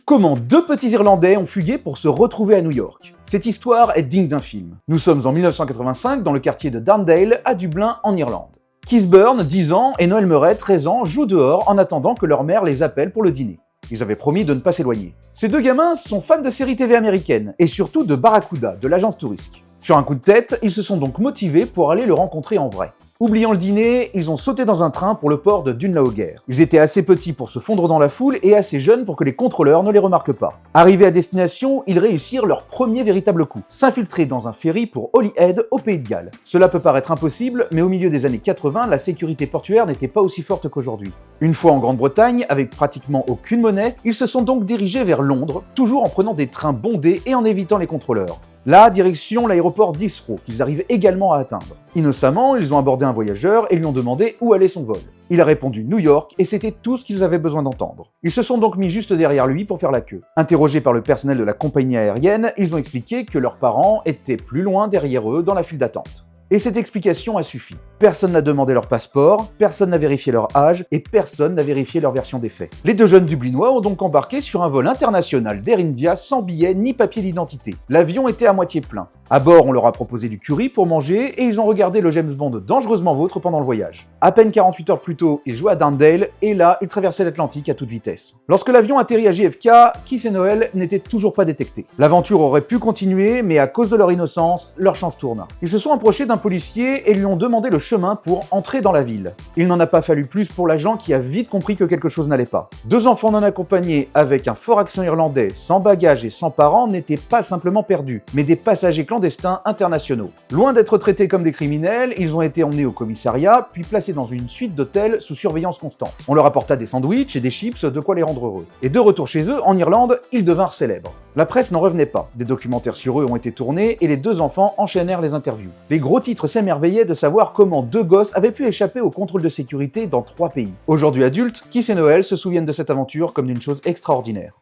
Comment deux petits Irlandais ont fugué pour se retrouver à New York. Cette histoire est digne d'un film. Nous sommes en 1985 dans le quartier de Darndale, à Dublin, en Irlande. Keith Byrne, 10 ans, et Noel Murray, 13 ans, jouent dehors en attendant que leur mère les appelle pour le dîner. Ils avaient promis de ne pas s'éloigner. Ces deux gamins sont fans de séries TV américaines, et surtout de Barracuda, de l'agence Tourisque. Sur un coup de tête, ils se sont donc motivés pour aller le rencontrer en vrai. Oubliant le dîner, ils ont sauté dans un train pour le port de Dunlaoger. Ils étaient assez petits pour se fondre dans la foule et assez jeunes pour que les contrôleurs ne les remarquent pas. Arrivés à destination, ils réussirent leur premier véritable coup, s'infiltrer dans un ferry pour Holyhead au Pays de Galles. Cela peut paraître impossible, mais au milieu des années 80, la sécurité portuaire n'était pas aussi forte qu'aujourd'hui. Une fois en Grande-Bretagne, avec pratiquement aucune monnaie, ils se sont donc dirigés vers Londres, toujours en prenant des trains bondés et en évitant les contrôleurs. Là, direction l'aéroport d'Heathrow, qu'ils arrivent également à atteindre. Innocemment, ils ont abordé un voyageur et lui ont demandé où allait son vol. Il a répondu New York et c'était tout ce qu'ils avaient besoin d'entendre. Ils se sont donc mis juste derrière lui pour faire la queue. Interrogés par le personnel de la compagnie aérienne, ils ont expliqué que leurs parents étaient plus loin derrière eux dans la file d'attente. Et cette explication a suffi. Personne n'a demandé leur passeport, personne n'a vérifié leur âge et personne n'a vérifié leur version des faits. Les deux jeunes Dublinois ont donc embarqué sur un vol international d'Air India sans billet ni papier d'identité. L'avion était à moitié plein. À bord, on leur a proposé du curry pour manger et ils ont regardé le James Bond Dangereusement Vôtre pendant le voyage. À peine 48 heures plus tôt, ils jouaient à Darndale et là, ils traversaient l'Atlantique à toute vitesse. Lorsque l'avion atterrit à JFK, Keith et Noel n'étaient toujours pas détectés. L'aventure aurait pu continuer, mais à cause de leur innocence, leur chance tourna. Ils se sont approchés d'un policier et lui ont demandé le chemin pour entrer dans la ville. Il n'en a pas fallu plus pour l'agent qui a vite compris que quelque chose n'allait pas. Deux enfants non accompagnés avec un fort accent irlandais, sans bagages et sans parents n'étaient pas simplement perdus, mais des passagers clandestins internationaux. Loin d'être traités comme des criminels, ils ont été emmenés au commissariat, puis placés dans une suite d'hôtels sous surveillance constante. On leur apporta des sandwichs et des chips, de quoi les rendre heureux. Et de retour chez eux, en Irlande, ils devinrent célèbres. La presse n'en revenait pas. Des documentaires sur eux ont été tournés et les deux enfants enchaînèrent les interviews. Les gros titres s'émerveillaient de savoir comment deux gosses avaient pu échapper au contrôle de sécurité dans 3 pays. Aujourd'hui adultes, Keith et Noel se souviennent de cette aventure comme d'une chose extraordinaire.